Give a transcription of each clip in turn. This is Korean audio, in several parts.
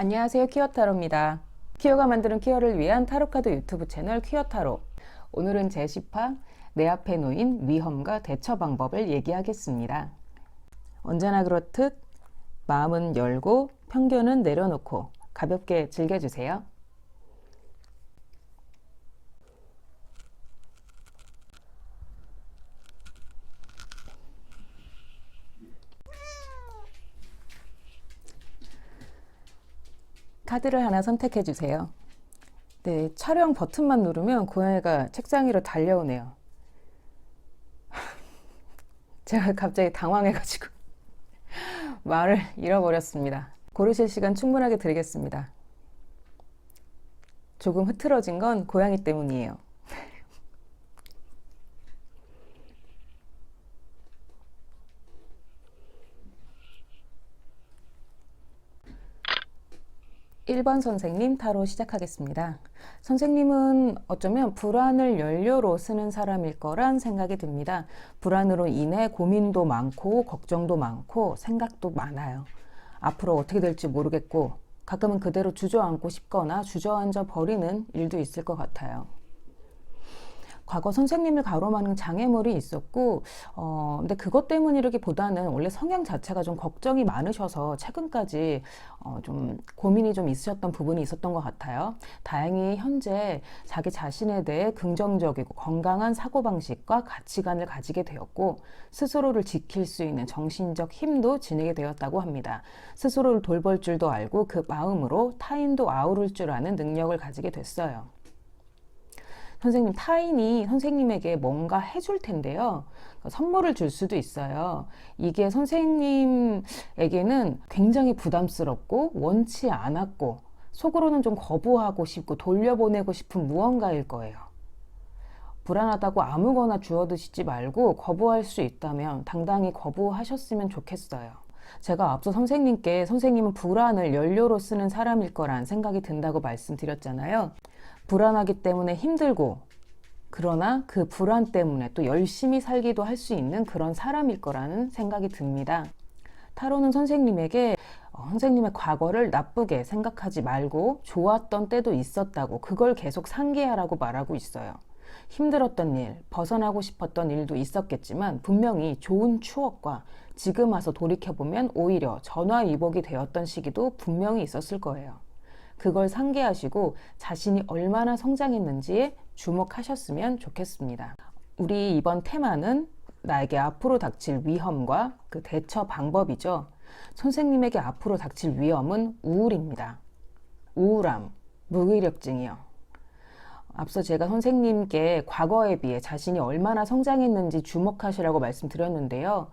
안녕하세요. 퀴어타로입니다. 퀴어가 만드는 퀴어를 위한 타로카드 유튜브 채널 퀴어타로. 오늘은 제10화 내 앞에 놓인 위험과 대처 방법을 얘기하겠습니다. 언제나 그렇듯 마음은 열고 편견은 내려놓고 가볍게 즐겨주세요. 카드를 하나 선택해 주세요. 네, 촬영 버튼만 누르면 고양이가 책상 위로 달려오네요. 제가 갑자기 당황해가지고 말을 잃어버렸습니다. 고르실 시간 충분하게 드리겠습니다. 조금 흐트러진 건 고양이 때문이에요. 1번 선생님 타로 시작하겠습니다. 선생님은 어쩌면 불안을 연료로 쓰는 사람일 거란 생각이 듭니다. 불안으로 인해 고민도 많고 걱정도 많고 생각도 많아요. 앞으로 어떻게 될지 모르겠고 가끔은 그대로 주저앉고 싶거나 주저앉아 버리는 일도 있을 것 같아요. 과거 선생님을 가로막는 장애물이 있었고 근데 그것 때문이라기보다는 원래 성향 자체가 좀 걱정이 많으셔서 최근까지 좀 고민이 좀 있으셨던 부분이 있었던 것 같아요. 다행히 현재 자기 자신에 대해 긍정적이고 건강한 사고방식과 가치관을 가지게 되었고 스스로를 지킬 수 있는 정신적 힘도 지니게 되었다고 합니다. 스스로를 돌볼 줄도 알고 그 마음으로 타인도 아우를 줄 아는 능력을 가지게 됐어요. 선생님, 타인이 선생님에게 뭔가 해줄 텐데요. 선물을 줄 수도 있어요. 이게 선생님에게는 굉장히 부담스럽고 원치 않았고 속으로는 좀 거부하고 싶고 돌려보내고 싶은 무언가일 거예요. 불안하다고 아무거나 주워 드시지 말고 거부할 수 있다면 당당히 거부하셨으면 좋겠어요. 제가 앞서 선생님께 선생님은 불안을 연료로 쓰는 사람일 거란 생각이 든다고 말씀드렸잖아요. 불안하기 때문에 힘들고 그러나 그 불안 때문에 또 열심히 살기도 할 수 있는 그런 사람일 거라는 생각이 듭니다. 타로는 선생님에게 선생님의 과거를 나쁘게 생각하지 말고 좋았던 때도 있었다고 그걸 계속 상기하라고 말하고 있어요. 힘들었던 일, 벗어나고 싶었던 일도 있었겠지만 분명히 좋은 추억과 지금 와서 돌이켜보면 오히려 전화위복이 되었던 시기도 분명히 있었을 거예요. 그걸 상기하시고 자신이 얼마나 성장했는지에 주목하셨으면 좋겠습니다. 우리 이번 테마는 나에게 앞으로 닥칠 위험과 그 대처 방법이죠. 선생님에게 앞으로 닥칠 위험은 우울입니다. 우울함, 무기력증이요. 앞서 제가 선생님께 과거에 비해 자신이 얼마나 성장했는지 주목하시라고 말씀드렸는데요.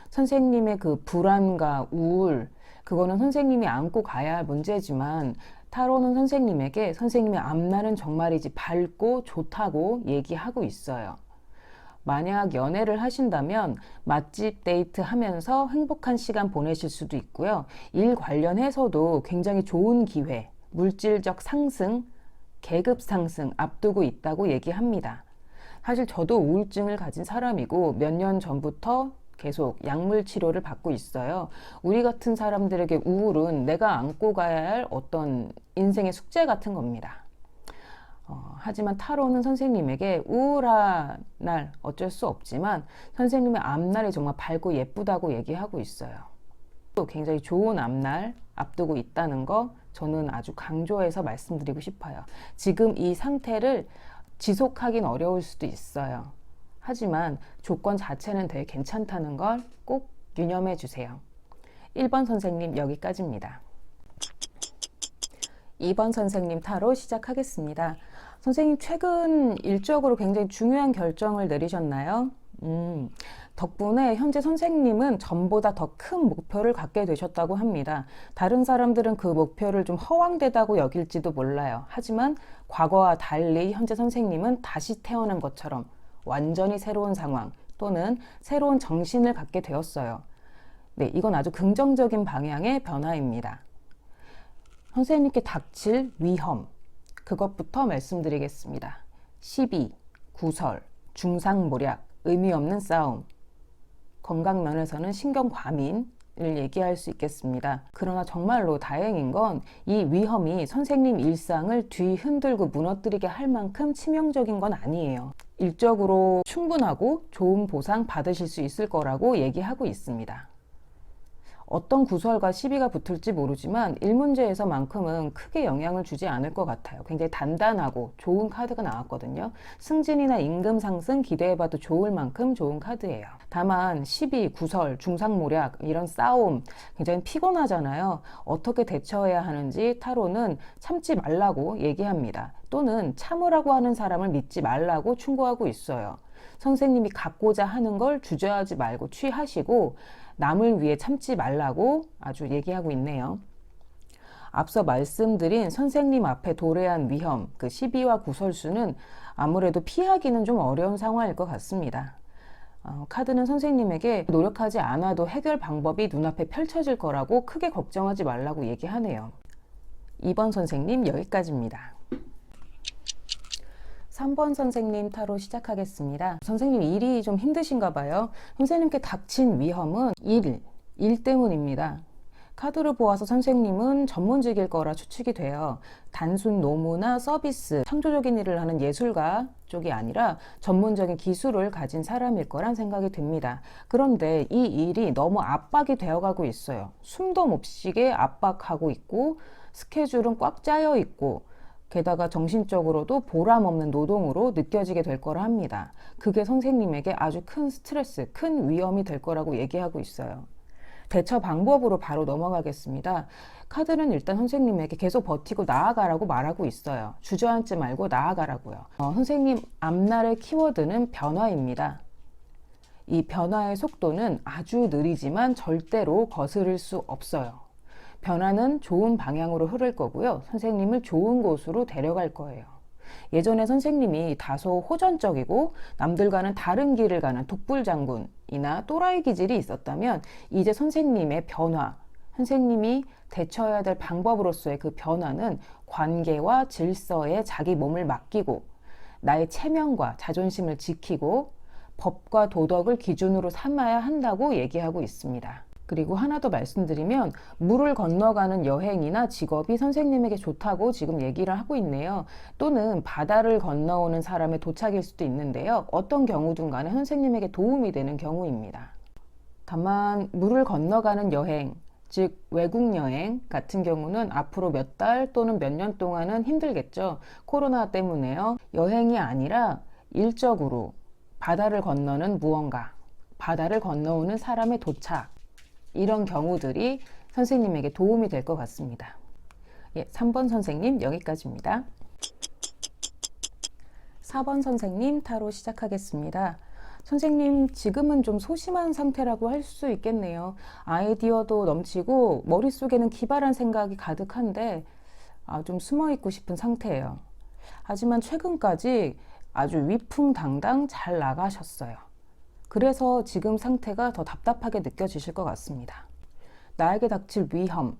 선생님의 그 불안과 우울, 그거는 선생님이 안고 가야 할 문제지만 타로는 선생님에게 선생님의 앞날은 정말이지 밝고 좋다고 얘기하고 있어요. 만약 연애를 하신다면 맛집 데이트 하면서 행복한 시간 보내실 수도 있고요. 일 관련해서도 굉장히 좋은 기회, 물질적 상승, 계급 상승 앞두고 있다고 얘기합니다. 사실 저도 우울증을 가진 사람이고 몇 년 전부터 계속 약물 치료를 받고 있어요. 우리 같은 사람들에게 우울은 내가 안고 가야 할 어떤 인생의 숙제 같은 겁니다. 하지만 타로는 선생님에게 우울한 날 어쩔 수 없지만 선생님의 앞날이 정말 밝고 예쁘다고 얘기하고 있어요. 또 굉장히 좋은 앞날 앞두고 있다는 거 저는 아주 강조해서 말씀드리고 싶어요. 지금 이 상태를 지속하긴 어려울 수도 있어요. 하지만 조건 자체는 되게 괜찮다는 걸 꼭 유념해 주세요. 1번 선생님 여기까지입니다. 2번 선생님 타로 시작하겠습니다. 선생님 최근 일적으로 굉장히 중요한 결정을 내리셨나요? 덕분에 현재 선생님은 전보다 더 큰 목표를 갖게 되셨다고 합니다. 다른 사람들은 그 목표를 좀 허황되다고 여길지도 몰라요. 하지만 과거와 달리 현재 선생님은 다시 태어난 것처럼 완전히 새로운 상황 또는 새로운 정신을 갖게 되었어요. 네, 이건 아주 긍정적인 방향의 변화입니다. 선생님께 닥칠 위험, 그것부터 말씀드리겠습니다. 시비, 구설, 중상모략, 의미 없는 싸움, 건강 면에서는 신경 과민, 얘기할 수 있겠습니다. 그러나 정말로 다행인 건 이 위험이 선생님 일상을 뒤흔들고 무너뜨리게 할 만큼 치명적인 건 아니에요. 일적으로 충분하고 좋은 보상 받으실 수 있을 거라고 얘기하고 있습니다. 어떤 구설과 시비가 붙을지 모르지만 1문제에서만큼은 크게 영향을 주지 않을 것 같아요. 굉장히 단단하고 좋은 카드가 나왔거든요. 승진이나 임금 상승 기대해봐도 좋을 만큼 좋은 카드예요. 다만 시비, 구설, 중상모략 이런 싸움 굉장히 피곤하잖아요. 어떻게 대처해야 하는지 타로는 참지 말라고 얘기합니다. 또는 참으라고 하는 사람을 믿지 말라고 충고하고 있어요. 선생님이 갖고자 하는 걸 주저하지 말고 취하시고 남을 위해 참지 말라고 아주 얘기하고 있네요. 앞서 말씀드린 선생님 앞에 도래한 위험, 그 시비와 구설수는 아무래도 피하기는 좀 어려운 상황일 것 같습니다. 카드는 선생님에게 노력하지 않아도 해결 방법이 눈앞에 펼쳐질 거라고 크게 걱정하지 말라고 얘기하네요. 2번 선생님 여기까지입니다. 3번 선생님 타로 시작하겠습니다. 선생님 일이 좀 힘드신가 봐요. 선생님께 닥친 위험은 일 때문입니다. 카드를 보아서 선생님은 전문직일 거라 추측이 돼요. 단순 노무나 서비스, 창조적인 일을 하는 예술가 쪽이 아니라 전문적인 기술을 가진 사람일 거란 생각이 듭니다. 그런데 이 일이 너무 압박이 되어가고 있어요. 숨도 못 쉬게 압박하고 있고 스케줄은 꽉 짜여 있고 게다가 정신적으로도 보람 없는 노동으로 느껴지게 될 거라 합니다. 그게 선생님에게 아주 큰 스트레스, 큰 위험이 될 거라고 얘기하고 있어요. 대처 방법으로 바로 넘어가겠습니다. 카드는 일단 선생님에게 계속 버티고 나아가라고 말하고 있어요. 주저앉지 말고 나아가라고요. 선생님 앞날의 키워드는 변화입니다. 이 변화의 속도는 아주 느리지만 절대로 거스를 수 없어요. 변화는 좋은 방향으로 흐를 거고요. 선생님을 좋은 곳으로 데려갈 거예요. 예전에 선생님이 다소 호전적이고 남들과는 다른 길을 가는 독불장군이나 또라이 기질이 있었다면 이제 선생님의 변화, 선생님이 대처해야 될 방법으로서의 그 변화는 관계와 질서에 자기 몸을 맡기고 나의 체면과 자존심을 지키고 법과 도덕을 기준으로 삼아야 한다고 얘기하고 있습니다. 그리고 하나 더 말씀드리면 물을 건너가는 여행이나 직업이 선생님에게 좋다고 지금 얘기를 하고 있네요. 또는 바다를 건너오는 사람의 도착일 수도 있는데요. 어떤 경우든 간에 선생님에게 도움이 되는 경우입니다. 다만 물을 건너가는 여행, 즉 외국 여행 같은 경우는 앞으로 몇 달 또는 몇 년 동안은 힘들겠죠. 코로나 때문에요. 여행이 아니라 일적으로 바다를 건너는 무언가, 바다를 건너오는 사람의 도착, 이런 경우들이 선생님에게 도움이 될 것 같습니다. 3번 선생님 여기까지입니다. 4번 선생님 타로 시작하겠습니다. 선생님 지금은 좀 소심한 상태라고 할 수 있겠네요. 아이디어도 넘치고 머릿속에는 기발한 생각이 가득한데 좀 숨어있고 싶은 상태예요. 하지만 최근까지 아주 위풍당당 잘 나가셨어요. 그래서 지금 상태가 더 답답하게 느껴지실 것 같습니다. 나에게 닥칠 위험,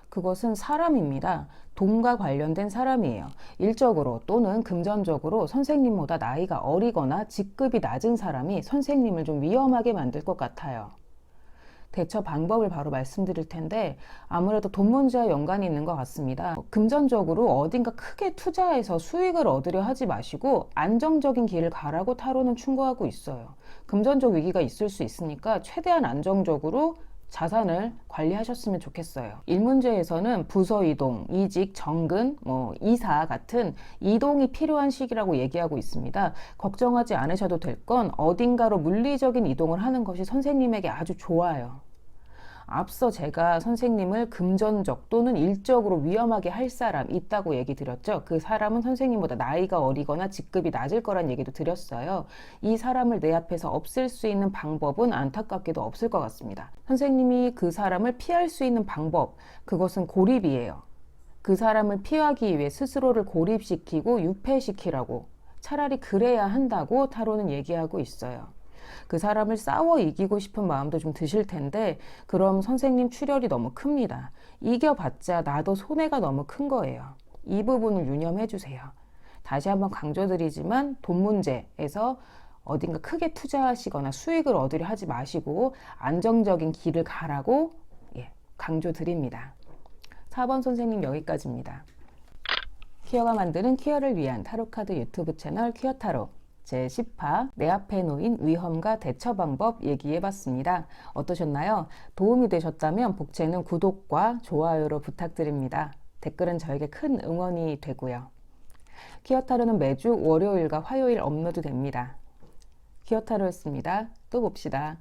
그것은 사람입니다. 돈과 관련된 사람이에요. 일적으로 또는 금전적으로 선생님보다 나이가 어리거나 직급이 낮은 사람이 선생님을 좀 위험하게 만들 것 같아요. 대처 방법을 바로 말씀드릴 텐데 아무래도 돈 문제와 연관이 있는 것 같습니다. 금전적으로 어딘가 크게 투자해서 수익을 얻으려 하지 마시고 안정적인 길을 가라고 타로는 충고하고 있어요. 금전적 위기가 있을 수 있으니까 최대한 안정적으로 자산을 관리하셨으면 좋겠어요. 일문제에서는 부서 이동, 이직, 정근, 이사 같은 이동이 필요한 시기라고 얘기하고 있습니다. 걱정하지 않으셔도 될 건 어딘가로 물리적인 이동을 하는 것이 선생님에게 아주 좋아요. 앞서 제가 선생님을 금전적 또는 일적으로 위험하게 할 사람 있다고 얘기 드렸죠. 그 사람은 선생님보다 나이가 어리거나 직급이 낮을 거란 얘기도 드렸어요. 이 사람을 내 앞에서 없앨 수 있는 방법은 안타깝게도 없을 것 같습니다. 선생님이 그 사람을 피할 수 있는 방법, 그것은 고립이에요. 그 사람을 피하기 위해 스스로를 고립시키고 유폐시키라고, 차라리 그래야 한다고 타로는 얘기하고 있어요. 그 사람을 싸워 이기고 싶은 마음도 좀 드실 텐데 그럼 선생님 출혈이 너무 큽니다. 이겨봤자 나도 손해가 너무 큰 거예요. 이 부분을 유념해 주세요. 다시 한번 강조드리지만 돈 문제에서 어딘가 크게 투자하시거나 수익을 얻으려 하지 마시고 안정적인 길을 가라고 강조드립니다. 4번 선생님 여기까지입니다. 퀴어가 만드는 퀴어를 위한 타로카드 유튜브 채널 퀴어타로 제10화 내 앞에 놓인 위험과 대처 방법 얘기해봤습니다. 어떠셨나요? 도움이 되셨다면 복채는 구독과 좋아요로 부탁드립니다. 댓글은 저에게 큰 응원이 되고요. 퀴어타로는 매주 월요일과 화요일 업로드 됩니다. 퀴어타로였습니다. 또 봅시다.